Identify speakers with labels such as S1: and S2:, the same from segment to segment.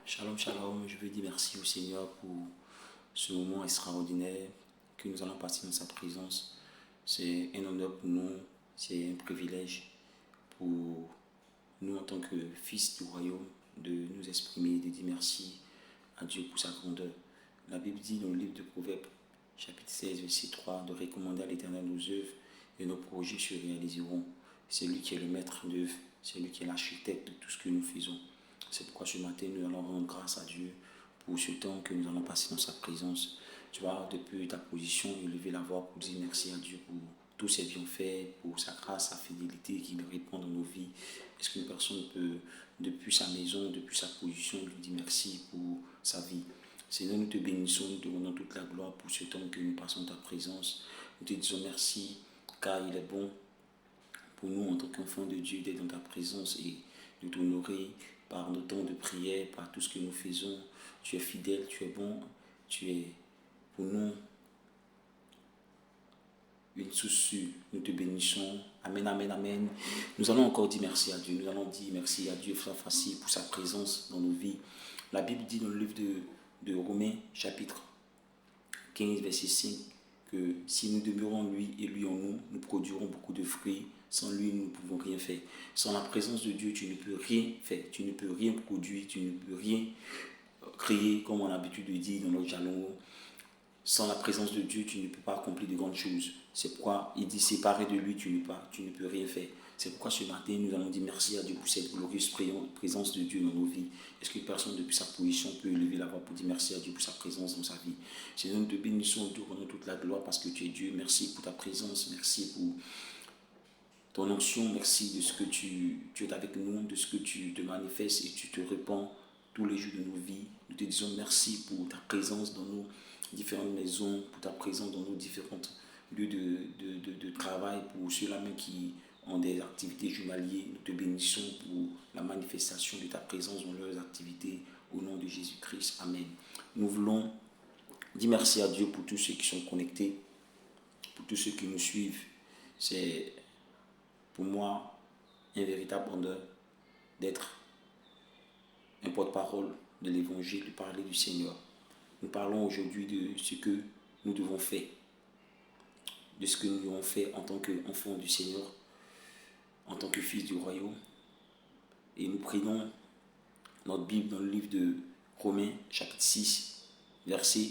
S1: Shalom, shalom. Je veux dire merci au Seigneur pour ce moment extraordinaire que nous allons passer dans sa présence. C'est un honneur pour nous, c'est un privilège pour nous en tant que fils du royaume de nous exprimer, de dire merci à Dieu pour sa grandeur. La Bible dit dans le livre de Proverbes, chapitre 16, verset 3, de recommander à l'Éternel nos œuvres et nos projets se réaliseront. C'est lui qui est le maître d'œuvre, c'est lui qui est l'architecte de tout ce que nous faisons. C'est pourquoi ce matin, nous allons rendre grâce à Dieu pour ce temps que nous allons passer dans sa présence. Tu vois, depuis ta position, élever la voix pour dire merci à Dieu pour tous ses bienfaits, pour sa grâce, sa fidélité qu'il répand dans nos vies. Est-ce qu'une personne peut, depuis sa maison, depuis sa position, lui dire merci pour sa vie? Seigneur, nous te bénissons, nous te rendons toute la gloire pour ce temps que nous passons dans ta présence. Nous te disons merci, car il est bon pour nous en tant qu'enfants de Dieu d'être dans ta présence et de t'honorer par nos temps de prière, par tout ce que nous faisons. Tu es fidèle, tu es bon, tu es pour nous une source sûre. Nous te bénissons. Amen, amen, amen. Nous allons encore dire merci à Dieu. Nous allons dire merci à Dieu, frère Fassi, pour sa présence dans nos vies. La Bible dit dans le livre de Romains, chapitre 15, verset 5, que si nous demeurons en lui et lui en nous, nous produirons beaucoup de fruits. Sans lui, nous ne pouvons rien faire. Sans la présence de Dieu, tu ne peux rien faire. Tu ne peux rien produire. Tu ne peux rien créer, comme on a l'habitude de dire dans notre jalon. Sans la présence de Dieu, tu ne peux pas accomplir de grandes choses. C'est pourquoi il dit séparé de lui, tu ne peux rien faire. C'est pourquoi ce matin, nous allons dire merci à Dieu pour cette glorieuse présence de Dieu dans nos vies. Est-ce qu'une personne depuis sa position peut élever la voix pour dire merci à Dieu pour sa présence dans sa vie? Seigneur, nous te bénissons, nous te rendons toute la gloire parce que tu es Dieu. Merci pour ta présence, merci pour ton onction, merci de ce que tu es avec nous, de ce que tu te manifestes et tu te répands tous les jours de nos vies. Nous te disons merci pour ta présence dans nos différentes maisons, pour ta présence dans nos différents lieux de travail, pour ceux-là même qui ont des activités journalières. Nous te bénissons pour la manifestation de ta présence dans leurs activités. Au nom de Jésus-Christ, Amen. Nous voulons dire merci à Dieu pour tous ceux qui sont connectés, pour tous ceux qui nous suivent. C'est pour moi un véritable honneur d'être un porte-parole de l'évangile, de parler du Seigneur. Nous parlons aujourd'hui de ce que nous devons faire, de ce que nous devons faire en tant qu'enfants du Seigneur, en tant que fils du royaume. Et nous prenons notre Bible dans le livre de Romains, chapitre 6, verset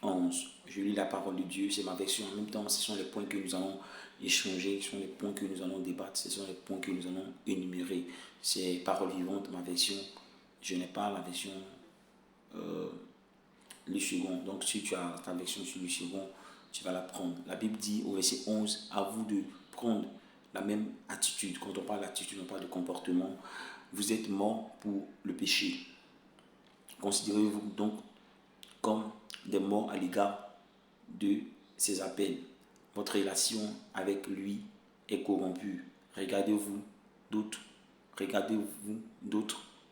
S1: 11. Je lis la parole de Dieu, c'est ma version. En même temps, ce sont les points que nous allons échanger, ce sont les points que nous allons débattre, ce sont les points que nous allons énumérer. C'est parole vivante, ma version. Je n'ai pas la version le second. Donc, si tu as ta version sur le second, tu vas la prendre. La Bible dit au verset 11, à vous de prendre la même attitude. Quand on parle d'attitude, on parle de comportement. Vous êtes morts pour le péché. Considérez-vous donc comme des morts à l'égard de ses appels. Votre relation avec lui est corrompue. Regardez-vous d'autre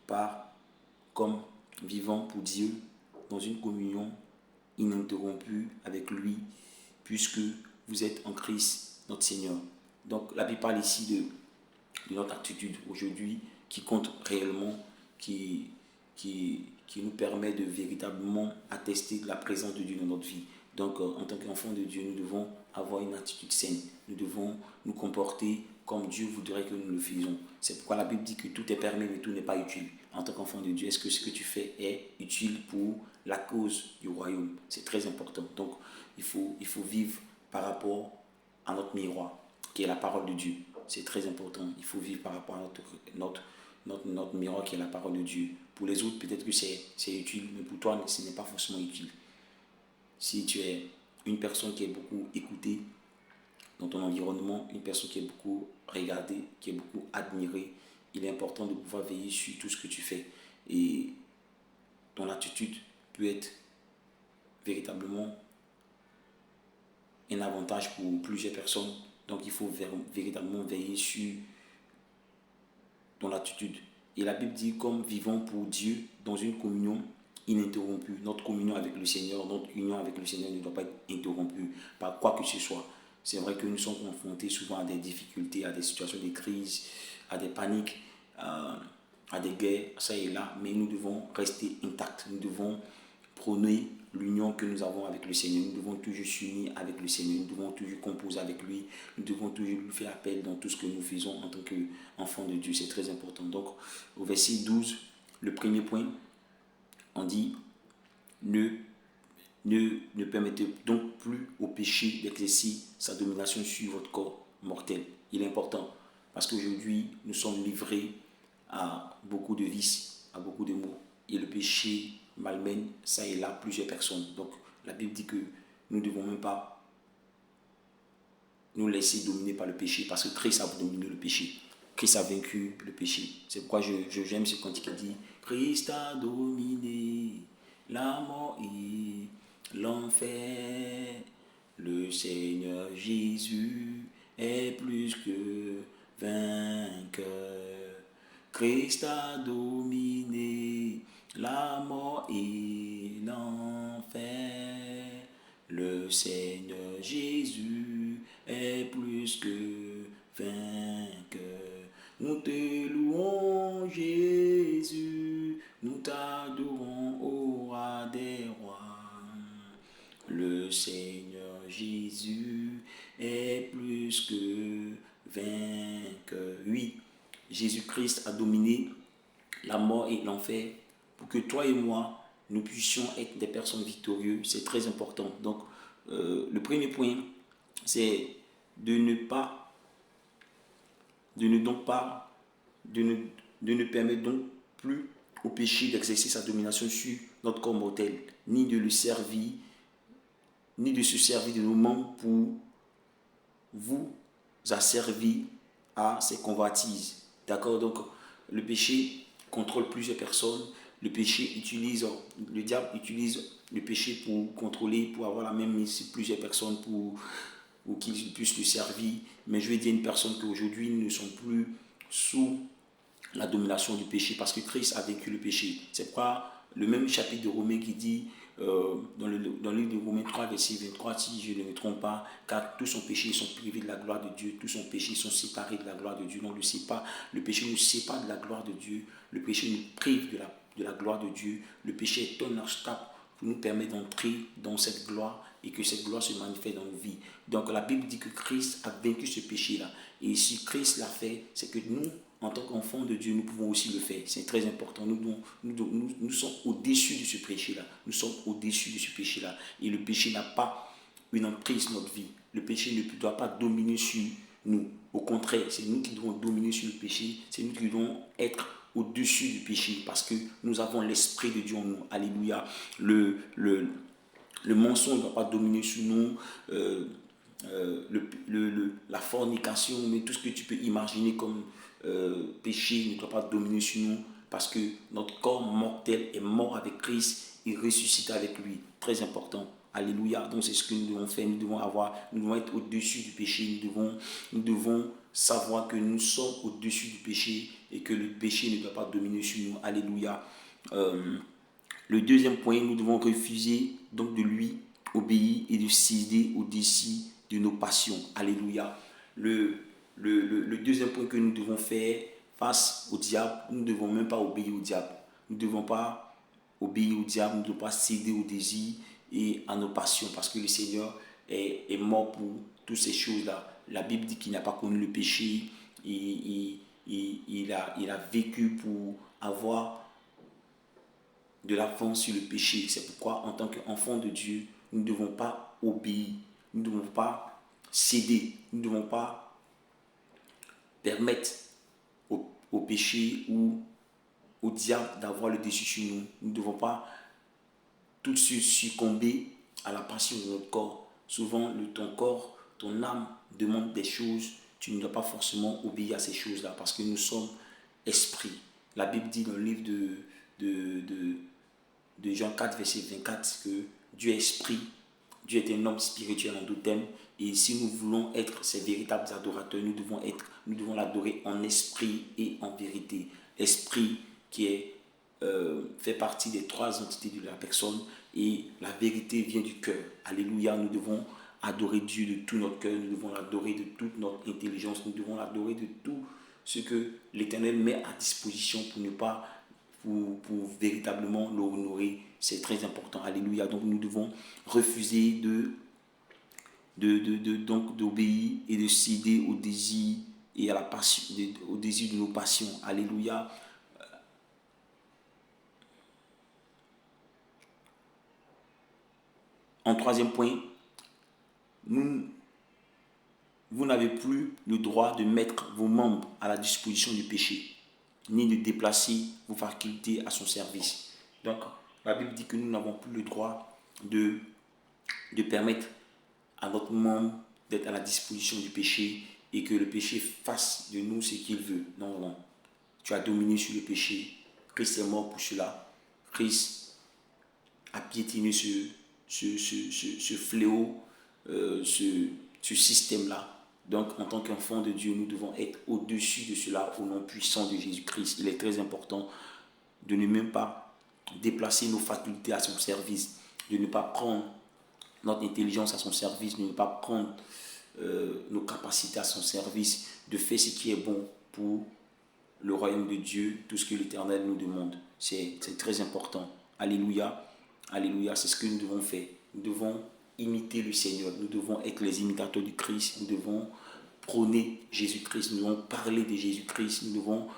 S1: part comme vivant pour Dieu dans une communion ininterrompue avec lui, puisque vous êtes en Christ, notre Seigneur. Donc la Bible parle ici de notre attitude aujourd'hui qui compte réellement, qui nous permet de véritablement attester de la présence de Dieu dans notre vie. Donc en tant qu'enfant de Dieu, nous devons avoir une attitude saine. Nous devons nous comporter comme Dieu voudrait que nous le faisions. C'est pourquoi la Bible dit que tout est permis, mais tout n'est pas utile. En tant qu'enfant de Dieu, est-ce que ce que tu fais est utile pour la cause du royaume? C'est très important. Donc, il faut vivre par rapport à notre miroir, qui est la parole de Dieu. C'est très important. Il faut vivre par rapport à notre miroir, qui est la parole de Dieu. Pour les autres, peut-être que c'est utile, mais pour toi, ce n'est pas forcément utile. Si tu es une personne qui est beaucoup écoutée dans ton environnement, une personne qui est beaucoup regardée, qui est beaucoup admirée, il est important de pouvoir veiller sur tout ce que tu fais. Et ton attitude peut être véritablement un avantage pour plusieurs personnes. Donc il faut véritablement veiller sur ton attitude. Et la Bible dit comme vivons pour Dieu dans une communion ininterrompue. Notre communion avec le Seigneur, notre union avec le Seigneur ne doit pas être interrompue par quoi que ce soit. C'est vrai que nous sommes confrontés souvent à des difficultés, à des situations de crise, à des paniques, à des guerres, ça et là, mais nous devons rester intacts. Nous devons prôner l'union que nous avons avec le Seigneur. Nous devons toujours s'unir avec le Seigneur. Nous devons toujours composer avec lui. Nous devons toujours lui faire appel dans tout ce que nous faisons en tant qu'enfants de Dieu. C'est très important. Donc, au verset 12, le premier point, on dit ne permettez donc plus au péché d'exercer sa domination sur votre corps mortel. Il est important parce qu'aujourd'hui, nous sommes livrés à beaucoup de vices, à beaucoup de maux. Et le péché malmène ça et là plusieurs personnes. Donc, la Bible dit que nous ne devons même pas nous laisser dominer par le péché parce que Christ a dominé le péché. Christ a vaincu le péché. C'est pourquoi j'aime ce cantique qui dit Christ a dominé la mort et l'enfer. Le Seigneur Jésus est plus que vainqueur. Christ a dominé la mort et l'enfer. Le Seigneur Jésus est plus que vainqueur. Nous te louons, Jésus, nous t'adorons, ô roi des rois. Le Seigneur Jésus est plus que vainqueur. Oui, Jésus-Christ a dominé la mort et l'enfer pour que toi et moi, nous puissions être des personnes victorieuses. C'est très important. Donc, le premier point, c'est de ne permettre donc plus au péché d'exercer sa domination sur notre corps mortel, ni de le servir, ni de se servir de nos membres pour vous asservir à ses convoitises. D'accord? Donc, le péché contrôle plusieurs personnes. Le diable utilise le péché pour contrôler, pour avoir la même mise sur plusieurs personnes, pour qu'ils puissent le servir. Mais je vais dire une personne qu'aujourd'hui ne sont plus sous la domination du péché parce que Christ a vaincu le péché. C'est pas le même chapitre de Romains qui dit dans le livre de Romains 3, verset 23, si je ne me trompe pas, car tous son péché, ils sont privés de la gloire de Dieu, tous son péché, ils sont séparés de la gloire de Dieu. Non, le péché nous sépare de la gloire de Dieu, le péché nous prive de la gloire de Dieu, le péché est un obstacle pour nous permettre d'entrer dans cette gloire et que cette gloire se manifeste dans nos vies. Donc la Bible dit que Christ a vaincu ce péché-là. Et si Christ l'a fait, c'est que nous, en tant qu'enfants de Dieu, nous pouvons aussi le faire. C'est très important. Nous sommes au-dessus de ce péché-là. Nous sommes au-dessus de ce péché-là. Et le péché n'a pas une emprise sur notre vie. Le péché ne doit pas dominer sur nous. Au contraire, c'est nous qui devons dominer sur le péché. C'est nous qui devons être au-dessus du péché parce que nous avons l'Esprit de Dieu en nous. Alléluia. Le mensonge ne doit pas dominer sur nous. La fornication, mais tout ce que tu peux imaginer comme péché ne doit pas dominer sur nous parce que notre corps mortel est mort avec Christ et ressuscite avec lui. Très important. Alléluia. Donc c'est ce que nous devons faire. Nous devons être au-dessus du péché. Nous devons savoir que nous sommes au-dessus du péché et que le péché ne doit pas dominer sur nous. Alléluia. Le deuxième point, nous devons refuser donc de lui obéir et de céder au-dessus de nos passions. Alléluia. Le deuxième point que nous devons faire face au diable, nous ne devons même pas obéir au diable. Nous ne devons pas obéir au diable, nous ne devons pas céder aux désirs et à nos passions parce que le Seigneur est mort pour toutes ces choses-là. La Bible dit qu'il n'a pas connu le péché et il a vécu pour avoir de l'avance sur le péché. C'est pourquoi en tant qu'enfant de Dieu, nous ne devons pas obéir, nous ne devons pas céder, nous ne devons pas permettre au péché ou au diable d'avoir le dessus sur nous. Nous ne devons pas tout de suite succomber à la passion de notre corps. Souvent, ton corps, ton âme demande des choses, tu ne dois pas forcément obéir à ces choses-là parce que nous sommes esprits. La Bible dit dans le livre de Jean 4, verset 24, que Dieu est esprit, Dieu est un homme spirituel en d'autres termes, et si nous voulons être ces véritables adorateurs, nous devons l'adorer en esprit et en vérité. Esprit qui fait partie des trois entités de la personne, et la vérité vient du cœur. Alléluia, nous devons adorer Dieu de tout notre cœur, nous devons l'adorer de toute notre intelligence, nous devons l'adorer de tout ce que l'Éternel met à disposition pour ne pas, pour véritablement l'honorer. C'est très important. Alléluia. Donc nous devons refuser donc d'obéir et de céder au désir et à la passion, au désir de nos passions. Alléluia. En troisième point, vous n'avez plus le droit de mettre vos membres à la disposition du péché, ni de déplacer vos facultés à son service. Donc, la Bible dit que nous n'avons plus le droit de permettre à notre membre d'être à la disposition du péché et que le péché fasse de nous ce qu'il veut. Non, non. Tu as dominé sur le péché. Christ est mort pour cela. Christ a piétiné ce fléau, ce système-là. Donc, en tant qu'enfant de Dieu, nous devons être au-dessus de cela, au nom puissant de Jésus-Christ. Il est très important de ne même pas déplacer nos facultés à son service, de ne pas prendre notre intelligence à son service, de ne pas prendre nos capacités à son service, de faire ce qui est bon pour le royaume de Dieu, tout ce que l'Éternel nous demande. C'est très important. Alléluia. Alléluia, c'est ce que nous devons faire. Nous devons imiter le Seigneur. Nous devons être les imitateurs du Christ. Nous devons prôner Jésus-Christ. Nous devons parler de Jésus-Christ. Nous devons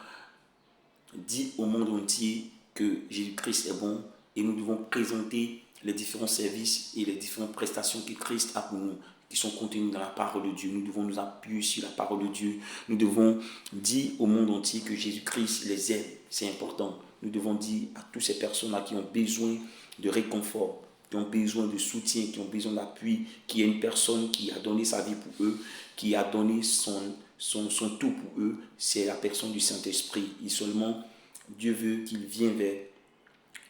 S1: dire au monde entier que Jésus-Christ est bon. Et nous devons présenter les différents services et les différentes prestations que Christ a pour nous, qui sont contenues dans la parole de Dieu. Nous devons nous appuyer sur la parole de Dieu. Nous devons dire au monde entier que Jésus-Christ les aime. C'est important. Nous devons dire à toutes ces personnes-là qui ont besoin de réconfort, qui ont besoin de soutien, qui ont besoin d'appui, qu'il y a une personne qui a donné sa vie pour eux, qui a donné son tout pour eux, c'est la personne du Saint-Esprit. Et seulement, Dieu veut qu'il vienne vers,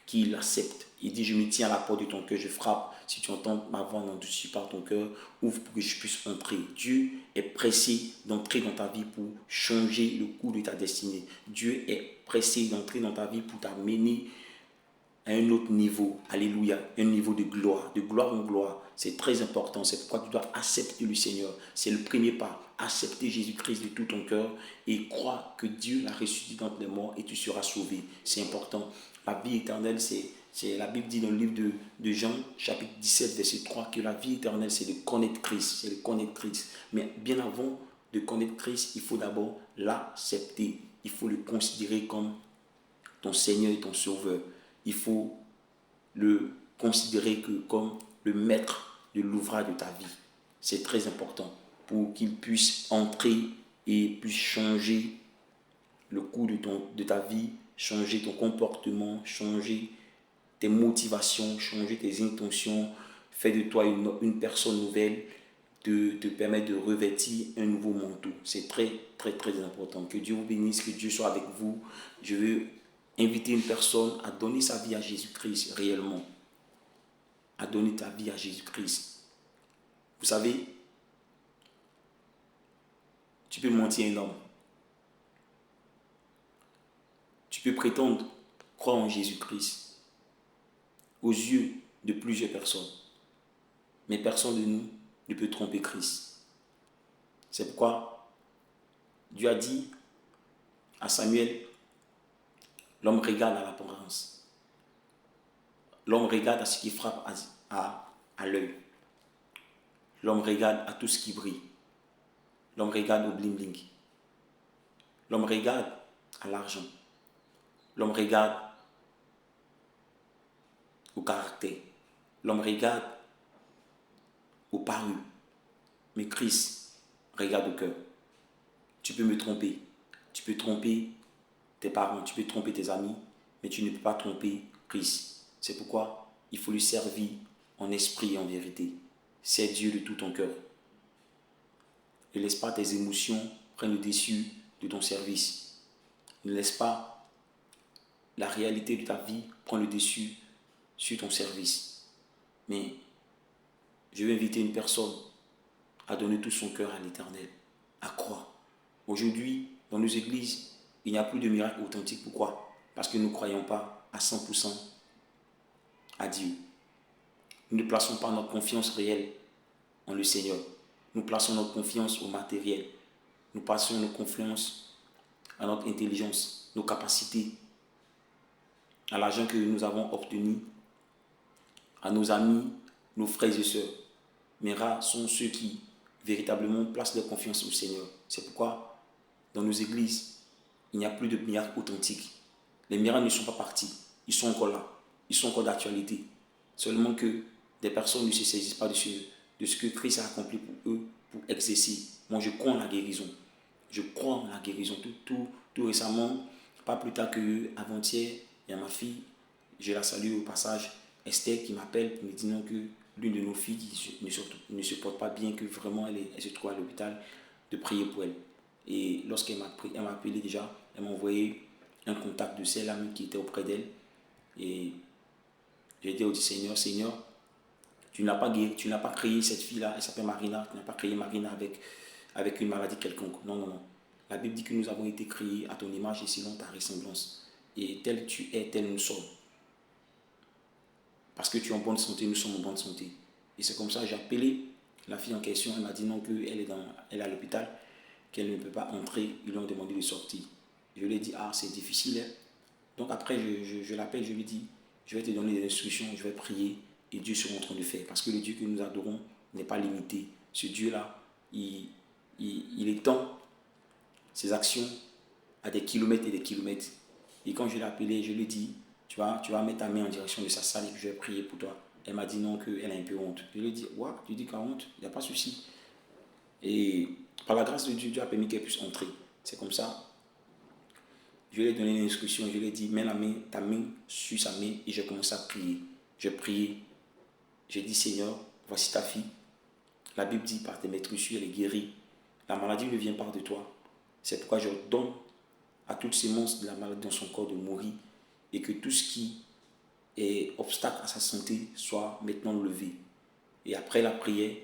S1: qu'il accepte. Il dit, je me tiens à la porte de ton cœur, je frappe. Si tu entends ma voix n'endurcis pas ton cœur, ouvre pour que je puisse entrer. Dieu est pressé d'entrer dans ta vie pour changer le cours de ta destinée. Dieu est pressé d'entrer dans ta vie pour t'amener à un autre niveau. Alléluia. Un niveau de gloire en gloire. C'est très important. C'est pourquoi tu dois accepter le Seigneur. C'est le premier pas. Accepter Jésus-Christ de tout ton cœur et croire que Dieu l'a ressuscité d'entre les morts et tu seras sauvé. C'est important. La vie éternelle, la Bible dit dans le livre de Jean, chapitre 17, verset 3, que la vie éternelle, c'est de connaître Christ. C'est de connaître Christ. Mais bien avant de connaître Christ, il faut d'abord l'accepter. Il faut le considérer comme ton Seigneur et ton Sauveur. Il faut le considérer comme le maître de l'ouvrage de ta vie. C'est très important pour qu'il puisse entrer et puisse changer le cours de ta vie, changer ton comportement, changer tes motivations, changer tes intentions, faire de toi une personne nouvelle, te permettre de revêtir un nouveau manteau. C'est très, très, très important. Que Dieu vous bénisse, que Dieu soit avec vous. Je veux inviter une personne à donner sa vie à Jésus-Christ réellement. À donner ta vie à Jésus-Christ. Vous savez, tu peux mentir un homme. Tu peux prétendre croire en Jésus-Christ aux yeux de plusieurs personnes. Mais personne de nous ne peut tromper Christ. C'est pourquoi Dieu a dit à Samuel, l'homme regarde à l'apparence. L'homme regarde à ce qui frappe à l'œil. L'homme regarde à tout ce qui brille. L'homme regarde au bling-bling. L'homme regarde à l'argent. L'homme regarde au caractère. L'homme regarde au paru. Mais Christ regarde au cœur. Tu peux me tromper. Tu peux tromper tes parents. Tu peux tromper tes amis. Mais tu ne peux pas tromper Christ. C'est pourquoi il faut lui servir en esprit et en vérité. C'est Dieu de tout ton cœur. Ne laisse pas tes émotions prendre le dessus de ton service. Ne laisse pas la réalité de ta vie prendre le dessus sur ton service. Mais je vais inviter une personne à donner tout son cœur à l'Éternel, à croire. Aujourd'hui, dans nos églises, il n'y a plus de miracle authentique. Pourquoi? Parce que nous ne croyons pas à 100% à Dieu. Nous ne plaçons pas notre confiance réelle en le Seigneur. Nous plaçons notre confiance au matériel. Nous plaçons notre confiance à notre intelligence, nos capacités, à l'argent que nous avons obtenu, à nos amis, nos frères et sœurs. Mais rares sont ceux qui véritablement placent leur confiance au Seigneur. C'est pourquoi dans nos églises, il n'y a plus de miracles authentiques. Les miracles ne sont pas partis. Ils sont encore là. Ils sont encore d'actualité. Seulement que des personnes ne se saisissent pas de ce que Christ a accompli pour eux, pour exercer. Moi, je crois en la guérison. Je crois en la guérison. Tout récemment, pas plus tard qu'avant-hier, il y a ma fille, je la salue au passage, Esther, qui m'appelle pour me dire que l'une de nos filles ne se porte pas bien, que vraiment elle se trouve à l'hôpital, de prier pour elle. Et lorsqu'elle m'a appelé déjà, elle m'a envoyé un contact de celle amie qui était auprès d'elle. Et j'ai dit au Seigneur, Seigneur, tu n'as pas guéri, tu n'as pas créé cette fille-là, elle s'appelle Marina, tu n'as pas créé Marina avec une maladie quelconque. Non, non, non. La Bible dit que nous avons été créés à ton image et selon ta ressemblance. Et tel tu es, tel nous sommes. Parce que tu es en bonne santé, nous sommes en bonne santé. Et c'est comme ça que j'ai appelé la fille en question. Elle m'a dit non, qu'elle est à l'hôpital, qu'elle ne peut pas entrer. Ils lui ont demandé de sortir. Je lui ai dit, ah, c'est difficile. Hein? Donc après, je l'appelle, je lui dis, je vais te donner des instructions, je vais prier et Dieu sera en train de faire. Parce que le Dieu que nous adorons n'est pas limité. Ce Dieu-là, il étend ses actions à des kilomètres et des kilomètres. Et quand je l'ai appelé, je lui ai dit, tu vas mettre ta main en direction de sa salle et je vais prier pour toi. Elle m'a dit non, qu'elle a un peu honte. Je lui ai dit, ouais, tu dis qu'elle a honte, il n'y a pas de souci. Et par la grâce de Dieu, Dieu a permis qu'elle puisse entrer. C'est comme ça. Je lui ai donné une instruction, je lui ai dit, mets ta main sur sa main et j'ai commencé à prier. J'ai prié. J'ai dit, Seigneur, voici ta fille. La Bible dit, par tes maîtresses, elle est guérie. La maladie ne vient pas de toi. C'est pourquoi je donne à toute sémence de la maladie dans son corps de mourir et que tout ce qui est obstacle à sa santé soit maintenant levé. Et après la prière,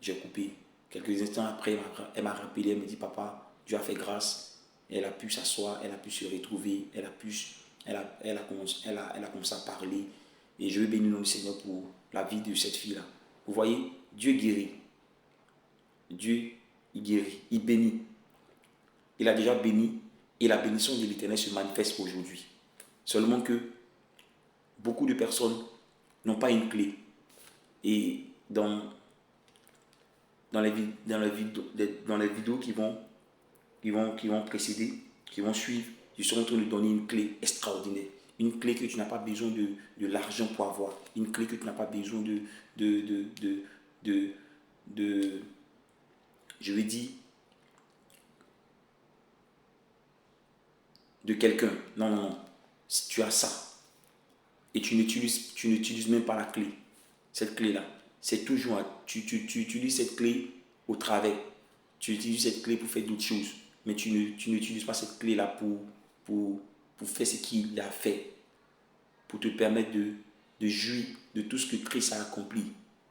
S1: j'ai coupé. Quelques instants après, elle m'a rappelé, elle me dit, papa, Dieu a fait grâce. Elle a pu s'asseoir, elle a pu se retrouver, elle a commencé à parler. Et je veux bénir le nom du Seigneur pour la vie de cette fille-là. Vous voyez, Dieu guérit. Dieu, il guérit, il bénit. Il a déjà béni et la bénédiction de l'Éternel se manifeste aujourd'hui. Seulement que beaucoup de personnes n'ont pas une clé. Et dans les vidéos qui vont précéder, qui vont suivre, je serai en train de donner une clé extraordinaire. Une clé que tu n'as pas besoin de l'argent pour avoir. Une clé que tu n'as pas besoin je vais dire, de quelqu'un. Non, non, non. Si tu as ça et tu n'utilises même pas la clé, cette clé-là, c'est toujours, tu utilises cette clé au travers. Tu utilises cette clé pour faire d'autres choses, mais tu n'utilises pas cette clé-là pour faire ce qu'il a fait, pour te permettre de jouir de tout ce que Christ a accompli.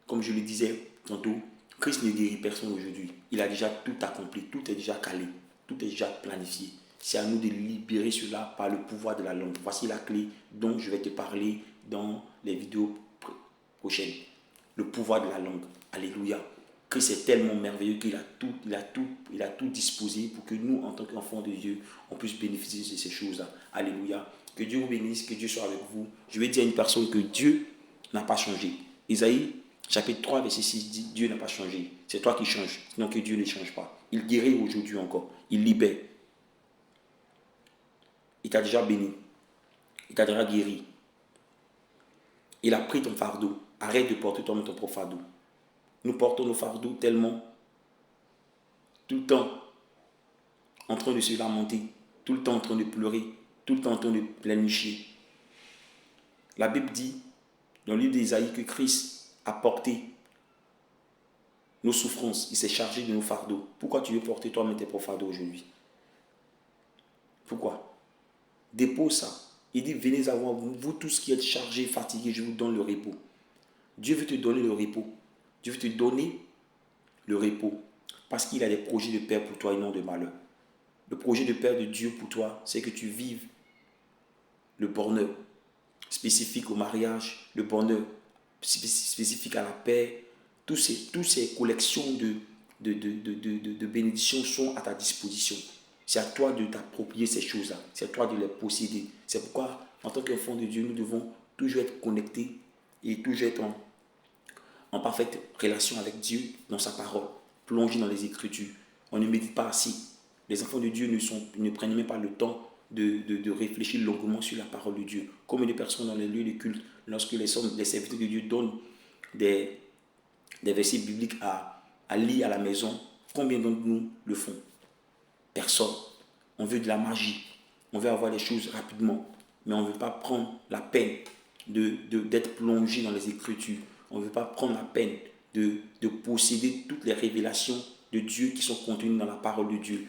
S1: Comme je le disais tantôt, Christ ne guérit personne aujourd'hui. Il a déjà tout accompli, tout est déjà calé, tout est déjà planifié. C'est à nous de libérer cela par le pouvoir de la langue. Voici la clé dont je vais te parler dans les vidéos prochaines. Le pouvoir de la langue. Alléluia. Christ est tellement merveilleux qu'il a tout disposé pour que nous, en tant qu'enfants de Dieu, on puisse bénéficier de ces choses-là. Alléluia. Que Dieu vous bénisse, que Dieu soit avec vous. Je vais dire à une personne que Dieu n'a pas changé. Isaïe, chapitre 3, verset 6 dit, Dieu n'a pas changé. C'est toi qui changes, sinon que Dieu ne change pas. Il guérit aujourd'hui encore. Il libère. Il t'a déjà béni. Il t'a déjà guéri. Il a pris ton fardeau. Arrête de porter toi-même ton propre fardeau. Nous portons nos fardeaux tellement, tout le temps, en train de se lamenter, tout le temps en train de pleurer, tout le temps en train de pleurnicher. La Bible dit, dans le livre d'Ésaïe, que Christ a porté nos souffrances. Il s'est chargé de nos fardeaux. Pourquoi tu veux porter toi-même tes propres fardeaux aujourd'hui? Pourquoi? Dépose ça. Il dit, venez à moi, vous tous qui êtes chargés, fatigués, je vous donne le repos. Dieu veut te donner le repos. Dieu veut te donner le repos. Parce qu'il a des projets de paix pour toi et non de malheur. Le projet de paix de Dieu pour toi, c'est que tu vives le bonheur spécifique au mariage, le bonheur spécifique à la paix. Toutes ces collections de bénédictions sont à ta disposition. C'est à toi de t'approprier ces choses-là. C'est à toi de les posséder. C'est pourquoi, en tant qu'enfant de Dieu, nous devons toujours être connectés et toujours être en parfaite relation avec Dieu dans sa parole, plongés dans les Écritures. On ne médite pas assez. Les enfants de Dieu ne prennent même pas le temps de réfléchir longuement sur la parole de Dieu. Comme des personnes dans les lieux de culte, lorsque les serviteurs de Dieu donnent des versets bibliques à lire à la maison, combien d'entre nous le font? Personne. On veut de la magie. On veut avoir les choses rapidement. Mais on ne veut pas prendre la peine d'être plongé dans les Écritures. On ne veut pas prendre la peine de posséder toutes les révélations de Dieu qui sont contenues dans la parole de Dieu.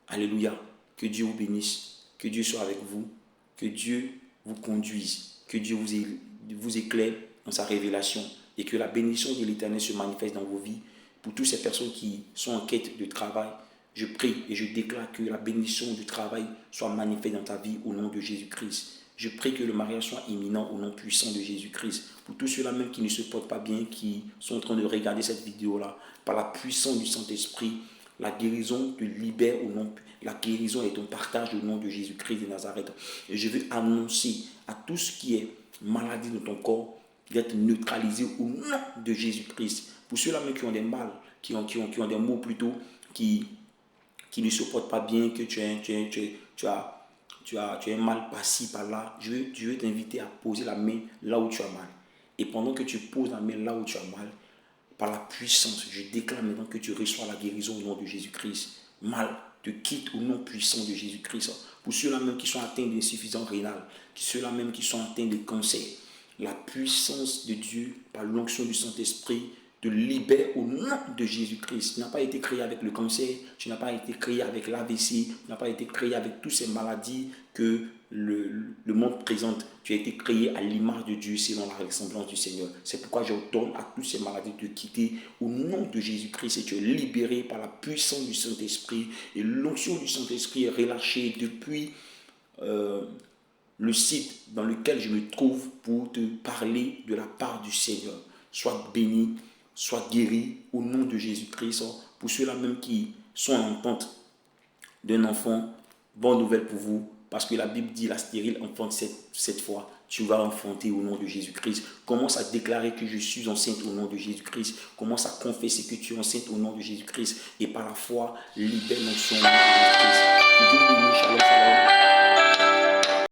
S1: Alléluia. Que Dieu vous bénisse. Que Dieu soit avec vous. Que Dieu vous conduise. Que Dieu vous éclaire dans sa révélation. Et que la bénédiction de l'Éternel se manifeste dans vos vies. Pour toutes ces personnes qui sont en quête de travail, je prie et je déclare que la bénédiction du travail soit manifeste dans ta vie au nom de Jésus-Christ. Je prie que le mariage soit imminent au nom puissant de Jésus-Christ. Pour tous ceux-là même qui ne se portent pas bien, qui sont en train de regarder cette vidéo-là, par la puissance du Saint-Esprit, la guérison te libère au nom, la guérison est ton partage au nom de Jésus-Christ de Nazareth. Et je veux annoncer à tout ce qui est maladie dans ton corps d'être neutralisé au nom de Jésus-Christ. Pour ceux-là même qui ont des mal, qui ont des maux plutôt, qui ne se portent pas bien, que tu as un mal par-ci, par-là, je veux t'inviter à poser la main là où tu as mal. Et pendant que tu poses la main là où tu as mal, par la puissance, je déclare maintenant que tu reçois la guérison au nom de Jésus-Christ. Mal te quitte au nom puissant de Jésus-Christ. Pour ceux-là même qui sont atteints d'insuffisance rénale, ceux-là même qui sont atteints de cancer, la puissance de Dieu, par l'onction du Saint-Esprit, te libère au nom de Jésus-Christ. Tu n'as pas été créé avec le cancer, tu n'as pas été créé avec l'AVC, tu n'as pas été créé avec toutes ces maladies que le monde présente. Tu as été créé à l'image de Dieu selon la ressemblance du Seigneur. C'est pourquoi j'ordonne à toutes ces maladies de quitter au nom de Jésus-Christ et tu es libéré par la puissance du Saint-Esprit et l'onction du Saint-Esprit est relâchée depuis le site dans lequel je me trouve pour te parler de la part du Seigneur. Sois béni, sois guéri au nom de Jésus-Christ. Pour ceux-là même qui sont en attente d'un enfant, bonne nouvelle pour vous, parce que la Bible dit la stérile enfante cette fois. Tu vas enfanter au nom de Jésus-Christ. Commence à déclarer que je suis enceinte au nom de Jésus-Christ. Commence à confesser que tu es enceinte au nom de Jésus-Christ. Et par la foi, libère l'onction au nom de Jésus-Christ. Que Dieu vous bénisse. Shalom, shalom.